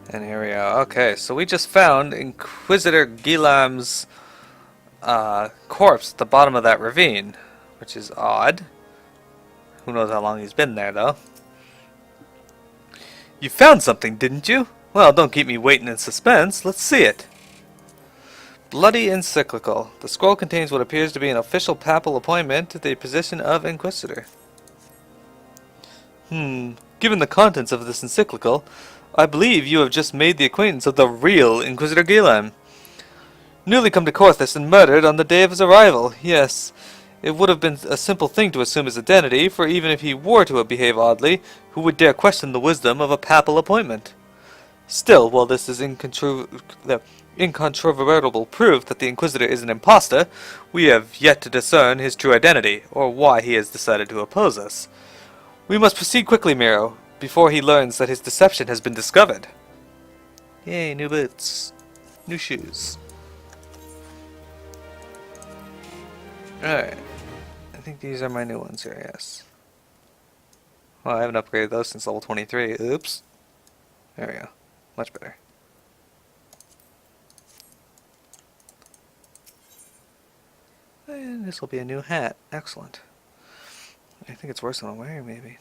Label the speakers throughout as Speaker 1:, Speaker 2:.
Speaker 1: And here we are. Okay, so we just found Inquisitor Gilam's corpse at the bottom of that ravine, which is odd. Who knows how long he's been there, though. You found something, didn't you? Well, don't keep me waiting in suspense. Let's see it. Bloody Encyclical. The scroll contains what appears to be an official papal appointment to the position of Inquisitor. Given the contents of this encyclical, I believe you have just made the acquaintance of the real Inquisitor Gilam. Newly come to Corthus and murdered on the day of his arrival. Yes, it would have been a simple thing to assume his identity, for even if he were to behave oddly, who would dare question the wisdom of a papal appointment? Still, while this is incontrovertible proof that the Inquisitor is an impostor, we have yet to discern his true identity, or why he has decided to oppose us. We must proceed quickly, Miro, before he learns that his deception has been discovered. Yay, new boots. New shoes. Alright. I think these are my new ones here, yes. Well, I haven't upgraded those since level 23. Oops. There we go. Much better. And this will be a new hat. Excellent. I think it's worse than I'm wearing, maybe.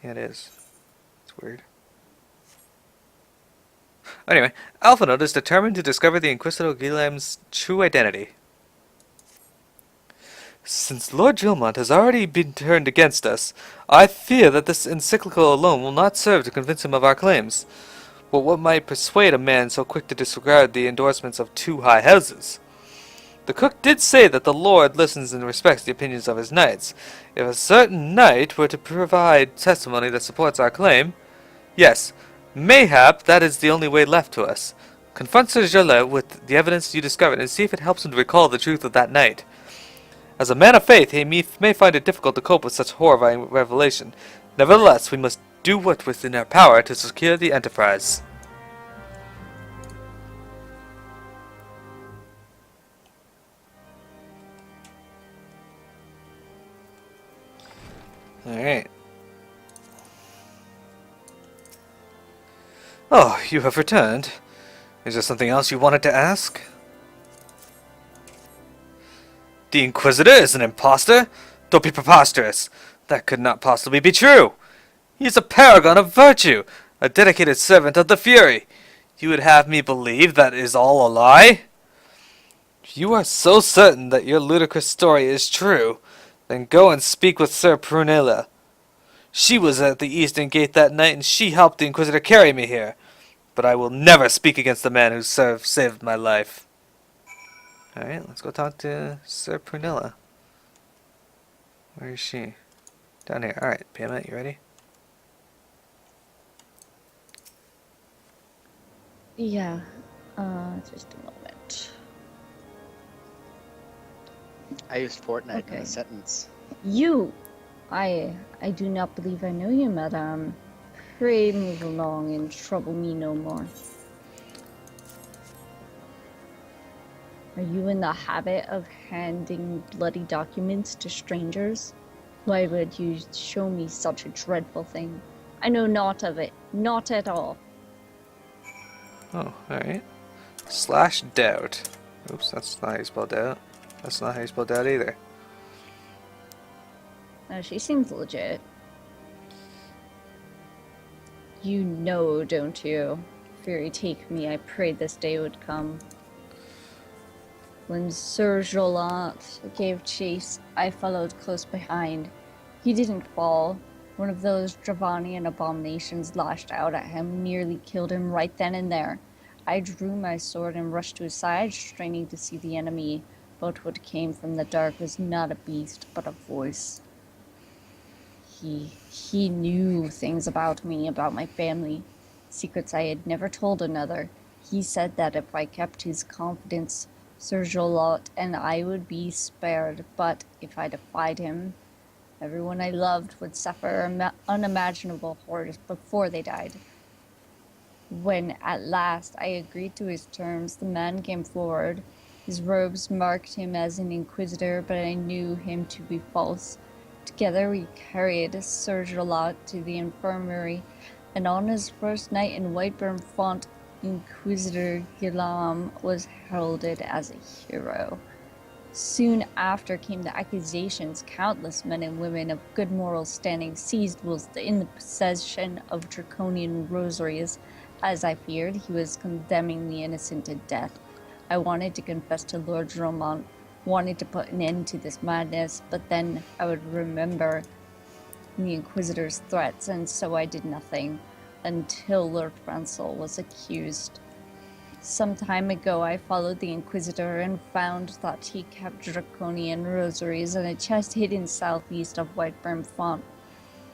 Speaker 1: Yeah, it is. It's weird. Anyway, Alpha Note is determined to discover the Inquisitor Gilam's true identity. Since Lord Gilmont has already been turned against us, I fear that this encyclical alone will not serve to convince him of our claims. But what might persuade a man so quick to disregard the endorsements of two high houses? The cook did say that the Lord listens and respects the opinions of his knights. If a certain knight were to provide testimony that supports our claim, yes, mayhap that is the only way left to us. Confront Sir Jolet with the evidence you discovered and see if it helps him to recall the truth of that night. As a man of faith, he may find it difficult to cope with such horrifying revelation. Nevertheless, we must do what within our power to secure the enterprise. Alright. Oh, you have returned. Is there something else you wanted to ask? The Inquisitor is an impostor? Don't be preposterous. That could not possibly be true. He is a paragon of virtue, a dedicated servant of the Fury. You would have me believe that is all a lie? If you are so certain that your ludicrous story is true, then go and speak with Sir Prunella. She was at the Eastern Gate that night, and she helped the Inquisitor carry me here. But I will never speak against the man who saved my life. Alright, let's go talk to Sir Prunella. Where is she? Down here. Alright, Pamela, you ready?
Speaker 2: Yeah, just a moment.
Speaker 3: I used Fortnite in
Speaker 2: Okay.
Speaker 3: a sentence.
Speaker 2: You! I do not believe I know you, madame. Pray move along and trouble me no more. Are you in the habit of handing bloody documents to strangers? Why would you show me such a dreadful thing? I know naught of it. Not at all.
Speaker 1: Oh, alright. Slash doubt. Oops, that's not how you spell doubt. That's not how you spell doubt either.
Speaker 2: She seems legit. You know, don't you? Fury take me, I prayed this day would come. When Sir Jolant gave chase, I followed close behind. He didn't fall. One of those Dravanian abominations lashed out at him, nearly killed him right then and there. I drew my sword and rushed to his side, straining to see the enemy, but what came from the dark was not a beast, but a voice. He knew things about me, about my family, secrets I had never told another. He said that if I kept his confidence, Sir Jolot and I would be spared, but if I defied him, everyone I loved would suffer unimaginable horrors before they died. When at last I agreed to his terms, the man came forward. His robes marked him as an inquisitor, but I knew him to be false. Together we carried Sir Jolot to the infirmary, and on his first night in Whiteburn Font, Inquisitor Guillaume was heralded as a hero. Soon after came the accusations countless men and women of good moral standing seized whilst in the possession of draconian rosaries. As I feared, he was condemning the innocent to death. I wanted to confess to Lord Dromont, wanted to put an end to this madness, but then I would remember the Inquisitor's threats, and so I did nothing until Lord Francel was accused. Some time ago, I followed the Inquisitor and found that he kept draconian rosaries in a chest hidden southeast of Whiteburn Font.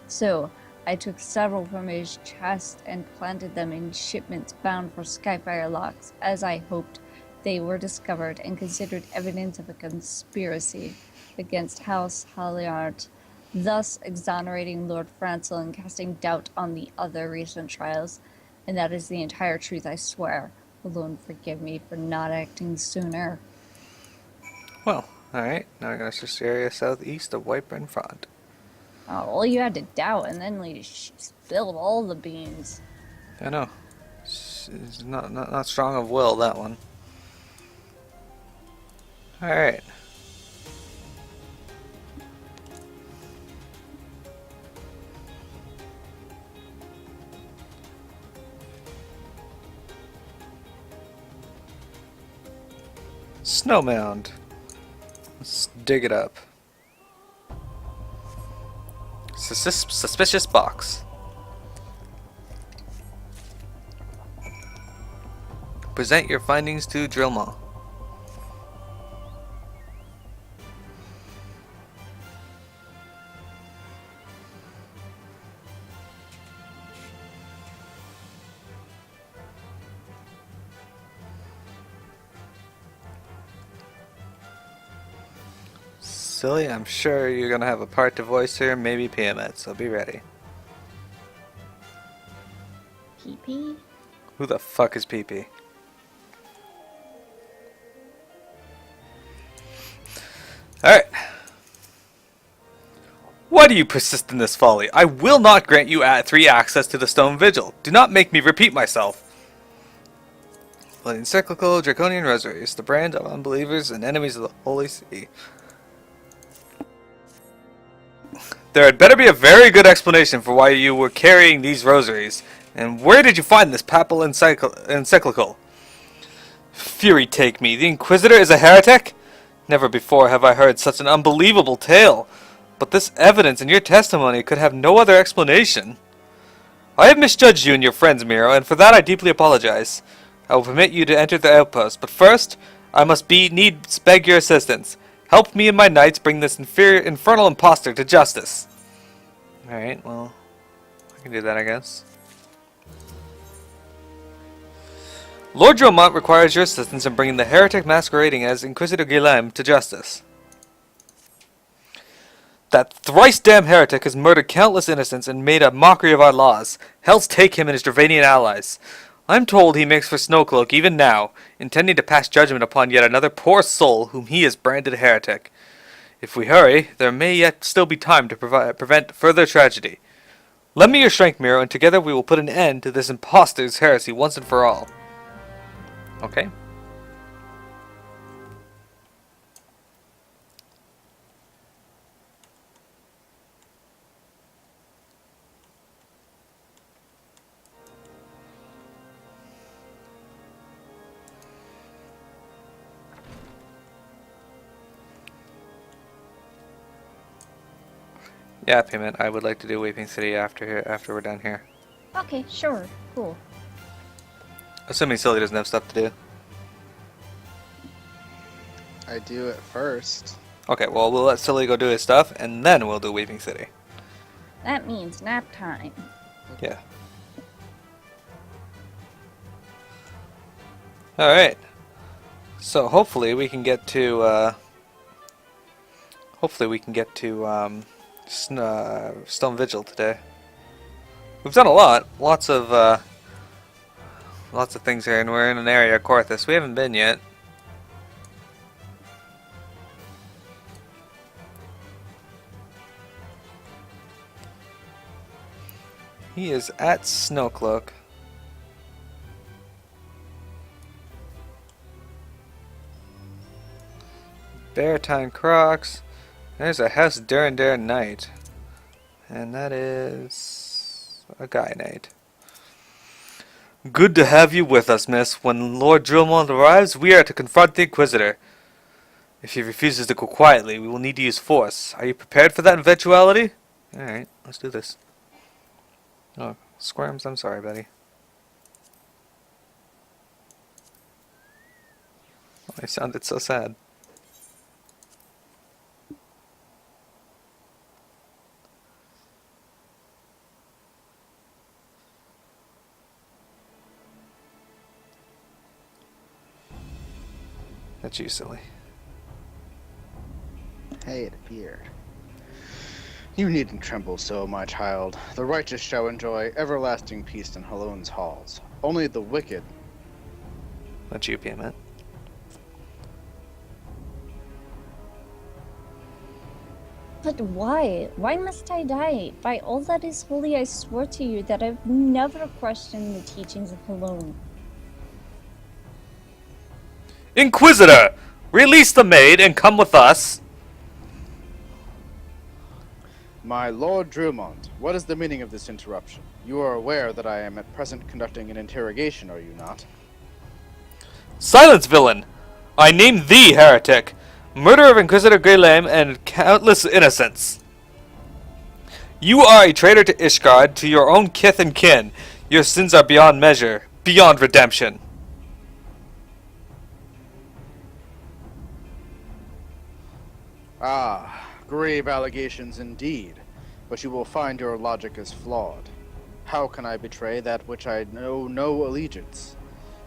Speaker 2: So, I took several from his chest and planted them in shipments bound for Skyfire Locks. As I hoped, they were discovered and considered evidence of a conspiracy against House Halliard, thus exonerating Lord Francel and casting doubt on the other recent trials. And that is the entire truth, I swear. Alone, forgive me for not acting sooner.
Speaker 1: Well, alright. Now we're going to search the area southeast of Whiteburn Front.
Speaker 2: Oh, well, you had to doubt, and then we spilled all the beans.
Speaker 1: I know. It's not strong of will, that one. Alright. Snow mound. Let's dig it up. Suspicious box. Present your findings to Drillmaw. Silly, I'm sure you're gonna have a part to voice here, maybe PM it, so be ready.
Speaker 2: PP?
Speaker 1: Who the fuck is PP? Alright. Why do you persist in this folly? I will not grant you free access to the Stone Vigil. Do not make me repeat myself. The encyclical Draconian Rosaries, the brand of unbelievers and enemies of the Holy See. There had better be a very good explanation for why you were carrying these rosaries. And where did you find this papal encyclical? Fury take me, the Inquisitor is a heretic? Never before have I heard such an unbelievable tale. But this evidence in your testimony could have no other explanation. I have misjudged you and your friends, Miro, and for that I deeply apologize. I will permit you to enter the outpost, but first, I must needs beg your assistance. Help me and my knights bring this infernal impostor to justice. Alright, well, I can do that, I guess. Lord Dromont requires your assistance in bringing the heretic masquerading as Inquisitor Guillaume to justice. That thrice-damned heretic has murdered countless innocents and made a mockery of our laws. Hell's take him and his Dravanian allies. I'm told he makes for Snowcloak even now, intending to pass judgment upon yet another poor soul whom he has branded a heretic. If we hurry, there may yet still be time to prevent further tragedy. Lend me your strength, Miro, and together we will put an end to this impostor's heresy once and for all. Okay. Yeah, Payment, I would like to do Weeping City after we're done here.
Speaker 2: Okay, sure. Cool.
Speaker 1: Assuming Silly doesn't have stuff to do.
Speaker 3: I do it first.
Speaker 1: Okay, well, we'll let Silly go do his stuff, and then we'll do Weeping City.
Speaker 2: That means nap time.
Speaker 1: Yeah. Alright. So, hopefully we can get to, Stone Vigil today. We've done a lot. Lots of things here, and we're in an area of Corthus we haven't been yet. He is at Snowcloak. Beartine Crocs. There's a House Durandare Knight. And that is a guy knight. Good to have you with us, miss. When Lord Drillmont arrives, we are to confront the Inquisitor. If he refuses to go quietly, we will need to use force. Are you prepared for that eventuality? Alright, let's do this. Oh, Squirms, I'm sorry, buddy. Oh, I sounded so sad. That's you, silly.
Speaker 3: Hey, it appeared. You needn't tremble so, my child. The righteous shall enjoy everlasting peace in Halone's halls. Only the wicked.
Speaker 1: That's you, Piamet.
Speaker 2: But why? Why must I die? By all that is holy, I swear to you that I've never questioned the teachings of Halone.
Speaker 1: Inquisitor! Release the maid and come with us!
Speaker 3: My Lord Drumont, what is the meaning of this interruption? You are aware that I am at present conducting an interrogation, are you not?
Speaker 1: Silence, villain! I name thee heretic! Murder of Inquisitor Guilhem and countless innocents! You are a traitor to Ishgard, to your own kith and kin. Your sins are beyond measure, beyond redemption.
Speaker 3: Ah, grave allegations indeed, but you will find your logic is flawed. How can I betray that which I know no allegiance?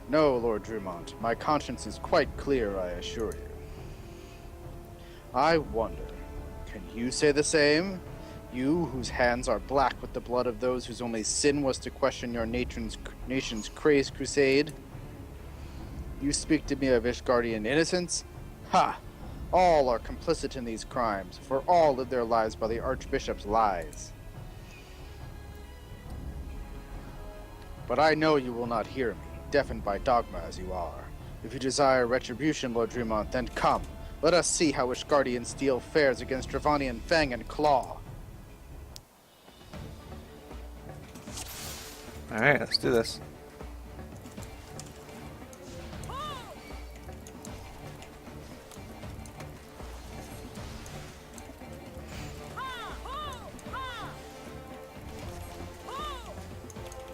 Speaker 3: No, Lord Drumont, my conscience is quite clear, I assure you. I wonder, can you say the same? You, whose hands are black with the blood of those whose only sin was to question your nation's crazed crusade? You speak to me of Ishgardian innocence? Ha! All are complicit in these crimes, for all live their lives by the Archbishop's lies. But I know you will not hear me, deafened by dogma as you are. If you desire retribution, Lord Drumont, then come. Let us see how Ishgardian steel fares against Dravanian fang and claw.
Speaker 1: Alright, let's do this.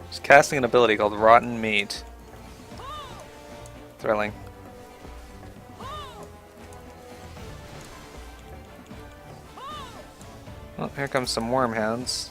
Speaker 1: Just casting an ability called Rotten Meat. Thrilling. Oh, here comes some worm hounds.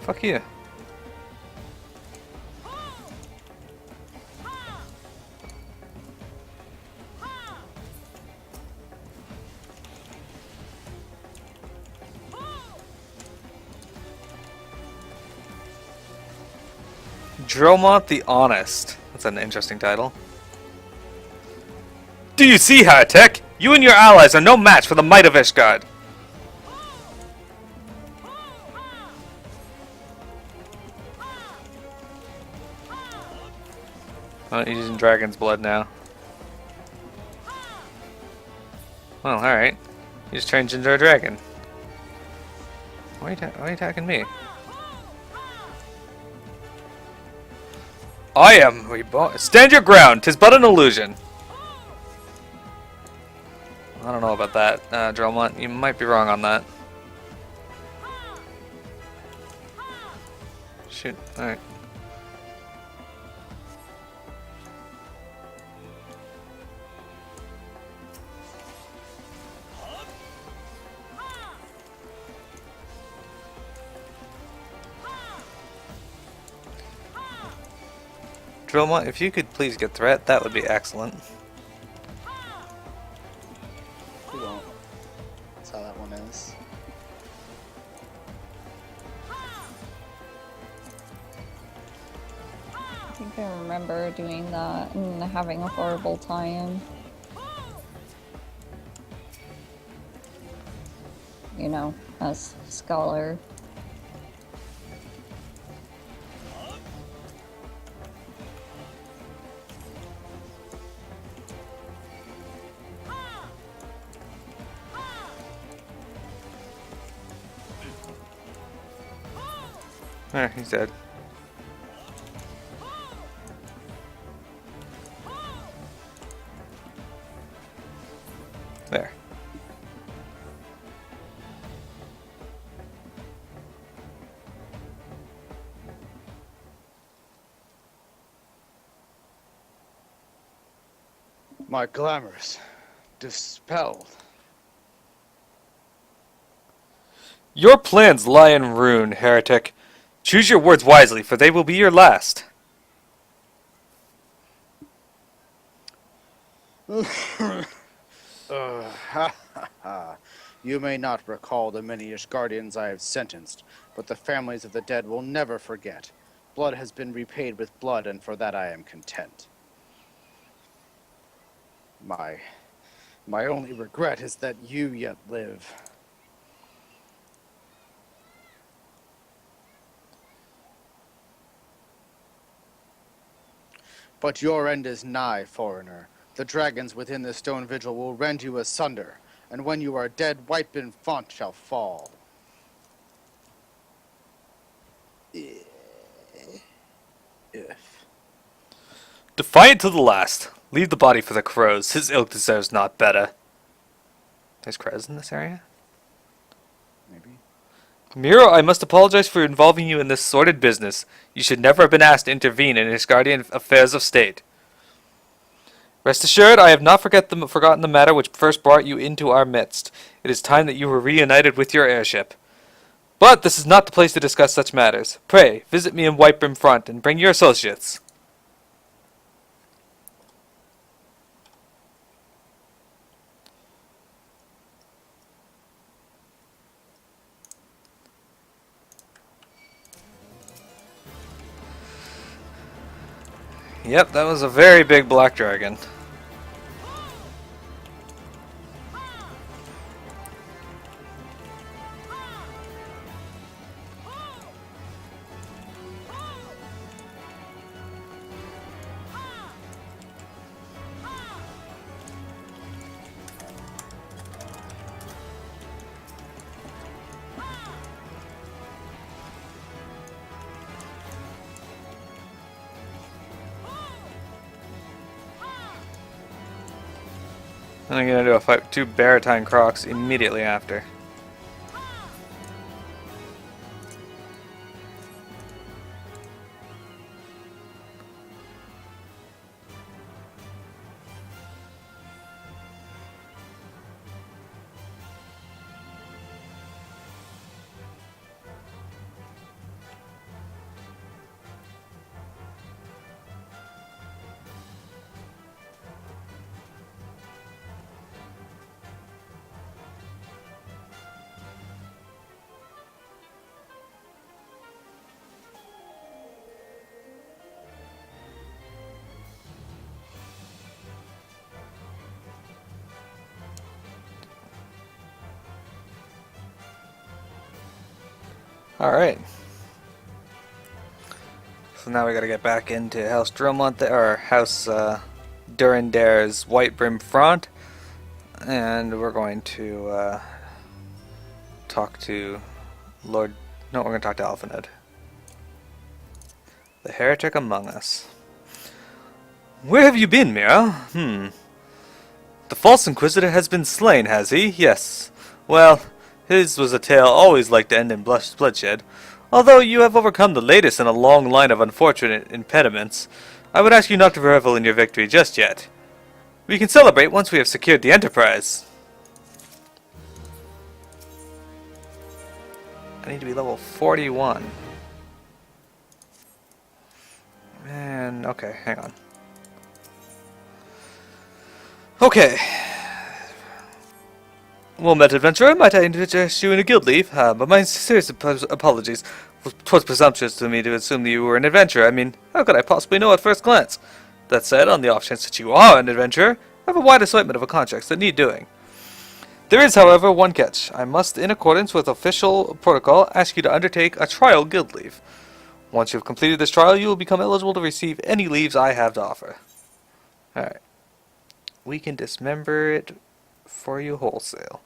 Speaker 1: Fuck you. Dromont the Honest. That's an interesting title. Do you see, heretic? You and your allies are no match for the might of Ishgard. Oh, he's using dragon's blood now. Well, alright. He just changed into a dragon. Why are you attacking me? I am reborn. Stand your ground, 'tis but an illusion. I don't know about that, Dromont. You might be wrong on that. Shoot, alright. Dromont, if you could please get threat, that would be excellent.
Speaker 3: Hold on.
Speaker 2: can remember doing that and having a horrible time. You know, as scholar.
Speaker 1: There, he's dead. There.
Speaker 3: My glamours dispelled.
Speaker 1: Your plans lie in ruin, heretic. Choose your words wisely, for they will be your last.
Speaker 3: You may not recall the many Ishgardians I have sentenced, but the families of the dead will never forget. Blood has been repaid with blood, and for that I am content. My only regret is that you yet live. But your end is nigh, foreigner. The dragons within the Stone Vigil will rend you asunder, and when you are dead, Whitebin Font shall fall. If.
Speaker 1: Defiant to the last. Leave the body for the crows. His ilk deserves not better. There's crows in this area?
Speaker 3: Maybe.
Speaker 1: Miro, I must apologize for involving you in this sordid business. You should never have been asked to intervene in Ishgardian affairs of state. Rest assured, I have not forgotten the matter which first brought you into our midst. It is time that you were reunited with your heirship. But this is not the place to discuss such matters. Pray, visit me in Whitebrim Front, and bring your associates. Yep, that was a very big black dragon. And I'm gonna do a fight with two Baratine Crocs immediately after. Alright. So now we gotta get back into House Dromont, or House Durandare's Whitebrim Front. And we're going to talk to Lord... No, we're going to talk to Alphaned. The heretic among us. Where have you been, Mira? The false Inquisitor has been slain, has he? Yes. Well, his was a tale always like to end in bloodshed. Although you have overcome the latest in a long line of unfortunate impediments, I would ask you not to revel in your victory just yet. We can celebrate once we have secured the Enterprise. I need to be level 41. Man, okay, hang on. Okay. Well met, adventurer. Might I interest you in a guild leave? But my sincerest apologies. 'Twas presumptuous to me to assume that you were an adventurer. I mean, how could I possibly know at first glance? That said, on the off chance that you are an adventurer, I have a wide assortment of contracts that need doing. There is, however, one catch. I must, in accordance with official protocol, ask you to undertake a trial guild leave. Once you have completed this trial, you will become eligible to receive any leaves I have to offer. Alright. We can dismember it for you wholesale.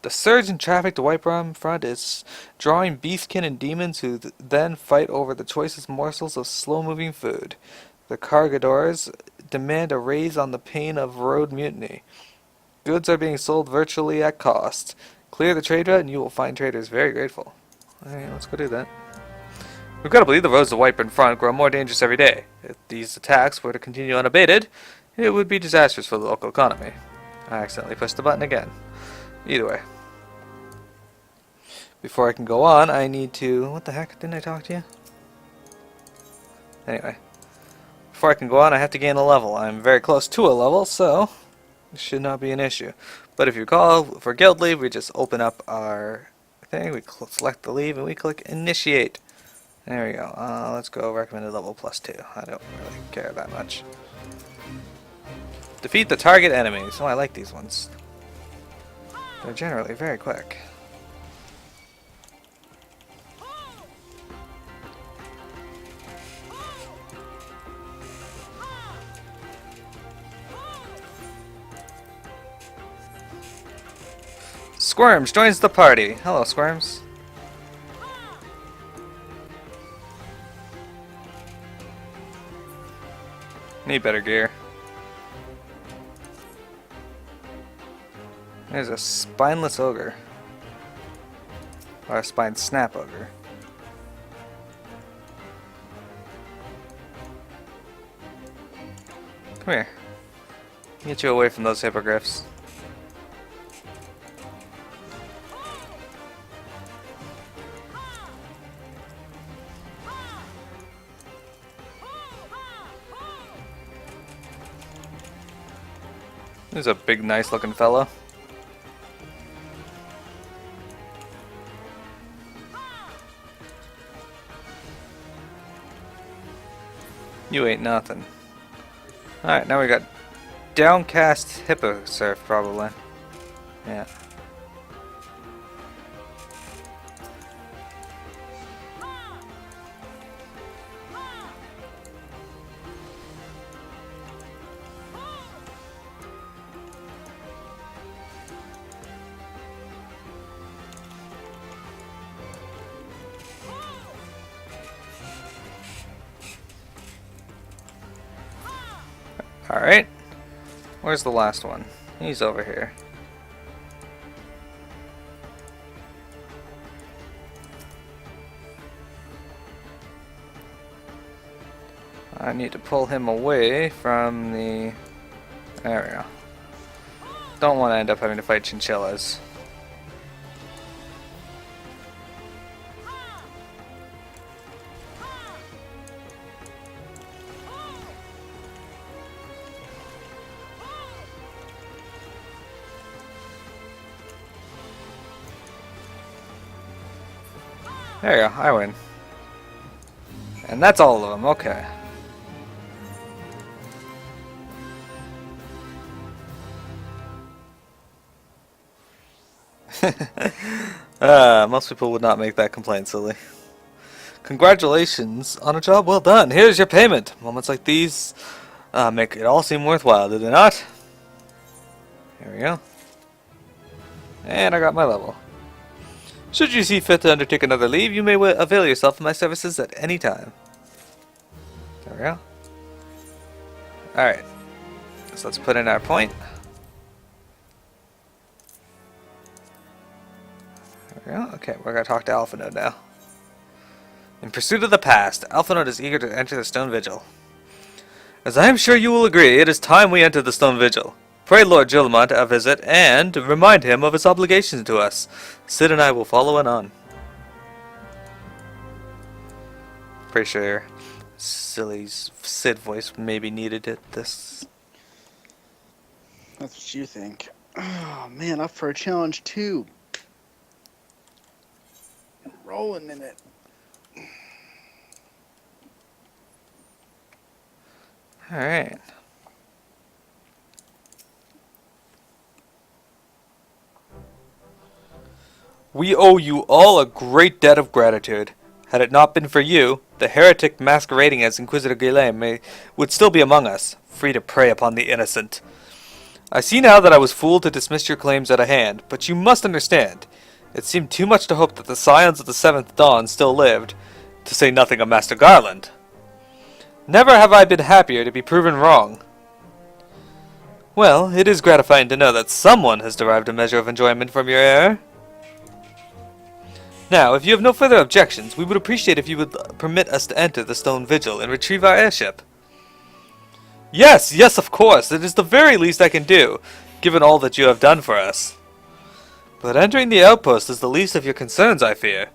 Speaker 1: The surge in traffic to Whiterun front is drawing beastkin and demons who then fight over the choicest morsels of slow-moving food. The cargadores demand a raise on the pain of road mutiny. Goods are being sold virtually at cost. Clear the trade route and you will find traders very grateful. Alright, let's go do that. We've got to believe the roads to Whiterun front grow more dangerous every day. If these attacks were to continue unabated, it would be disastrous for the local economy. I accidentally pushed the button again. Either way. Before I can go on, I need to... What the heck? Didn't I talk to you? Anyway. Before I can go on, I have to gain a level. I'm very close to a level, so... It should not be an issue. But if you recall, for guild leave, we just open up our thing, we select the leave, and we click initiate. There we go. Let's go recommended level +2. I don't really care that much. Defeat the target enemies. Oh, I like these ones. They're generally very quick. Squirms joins the party. Hello, Squirms. Need better gear. There's a spineless ogre. Or a spine snap ogre. Come here. Get you away from those hippogriffs. There's a big, nice looking fellow. You ain't nothing. Alright, now we got downcast hippo surf, probably. Yeah. Alright. Where's the last one? He's over here. I need to pull him away from the... There we go. Don't want to end up having to fight chinchillas. There you go, I win. And that's all of them, okay. Most people would not make that complaint, silly. Congratulations on a job well done. Here's your payment. Moments like these make it all seem worthwhile, do they not? Here we go. And I got my level. Should you see fit to undertake another leave, you may avail yourself of my services at any time. There we go. Alright. So let's put in our point. There we go. Okay, we're going to talk to Alphanode now. In pursuit of the past, Alphanode is eager to enter the Stone Vigil. As I am sure you will agree, it is time we enter the Stone Vigil. Pray Lord Gillamont a visit, and remind him of his obligations to us. Sid and I will follow on. Pretty sure silly's Sid voice may be needed at this.
Speaker 3: That's what you think. Oh man, up for a challenge too. I'm rolling in it.
Speaker 1: Alright. We owe you all a great debt of gratitude. Had it not been for you, the heretic masquerading as Inquisitor Guilhem would still be among us, free to prey upon the innocent. I see now that I was fooled to dismiss your claims at a hand, but you must understand. It seemed too much to hope that the scions of the Seventh Dawn still lived, to say nothing of Master Garland. Never have I been happier to be proven wrong. Well, it is gratifying to know that someone has derived a measure of enjoyment from your error. Now, if you have no further objections, we would appreciate if you would permit us to enter the Stone Vigil and retrieve our airship. Yes, yes, of course. It is the very least I can do, given all that you have done for us. But entering the outpost is the least of your concerns, I fear.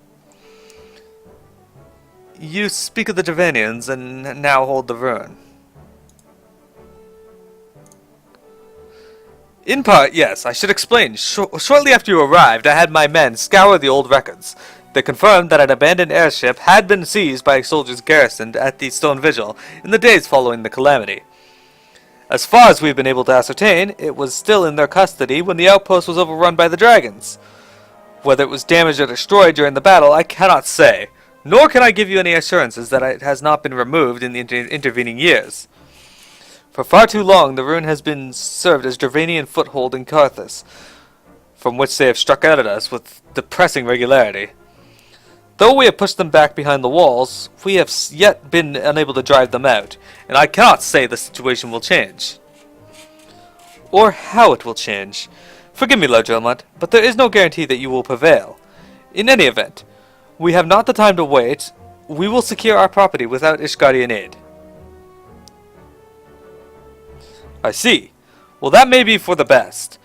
Speaker 1: You speak of the Dravanians and now hold the rune. In part, yes. I should explain. Shortly after you arrived, I had my men scour the old records. They confirmed that an abandoned airship had been seized by soldiers garrisoned at the Stone Vigil in the days following the calamity. As far as we've been able to ascertain, it was still in their custody when the outpost was overrun by the dragons. Whether it was damaged or destroyed during the battle, I cannot say, nor can I give you any assurances that it has not been removed in the intervening years. For far too long, the rune has been served as Dravanian foothold in Carthus, from which they have struck out at us with depressing regularity. Though we have pushed them back behind the walls, we have yet been unable to drive them out, and I cannot say the situation will change. Or how it will change. Forgive me, Lord Drillmont, but there is no guarantee that you will prevail. In any event, we have not the time to wait. We will secure our property without Ishgardian aid. I see. Well, that may be for the best.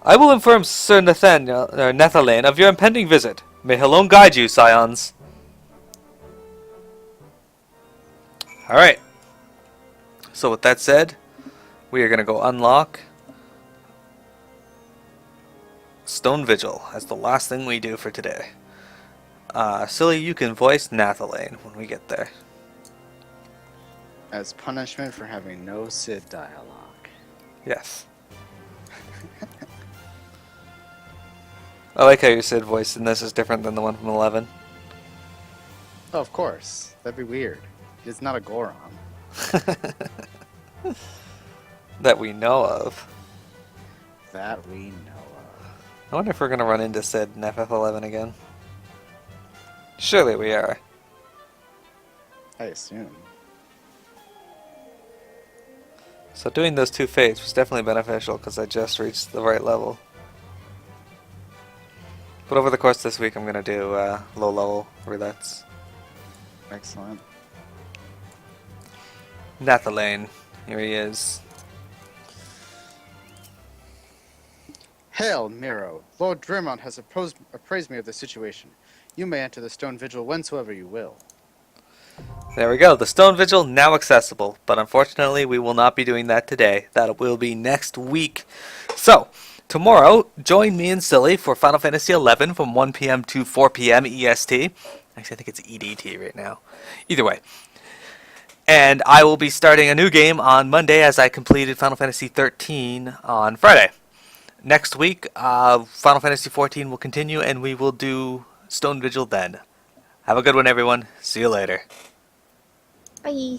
Speaker 1: I will inform Sir Nethalane of your impending visit. May Halone guide you, scions. Alright. So with that said, we are going to go unlock Stone Vigil as the last thing we do for today. Silly, you can voice Nethalane when we get there.
Speaker 3: As punishment for having no Cid dialogue.
Speaker 1: Yes. I like how your Cid voice in this is different than the one from 11.
Speaker 3: Oh, of course. That'd be weird. It's not a Goron.
Speaker 1: That we know of.
Speaker 3: That we know of.
Speaker 1: I wonder if we're going to run into Cid in FF11 again. Surely we are.
Speaker 3: I assume.
Speaker 1: So doing those two fates was definitely beneficial because I just reached the right level. But over the course of this week I'm going to do low level roulettes.
Speaker 3: Excellent.
Speaker 1: Nethalane. Here he is.
Speaker 3: Hail, Miro. Lord Drillmont has appraised me of the situation. You may enter the Stone Vigil whensoever you will.
Speaker 1: There we go. The Stone Vigil now accessible. But unfortunately we will not be doing that today. That will be next week. So, tomorrow, join me and Silly for Final Fantasy XI from 1 p.m. to 4 p.m. EST. Actually, I think it's EDT right now. Either way. And I will be starting a new game on Monday as I completed Final Fantasy XIII on Friday. Next week, Final Fantasy XIV will continue and we will do Stone Vigil then. Have a good one, everyone. See you later.
Speaker 2: Bye.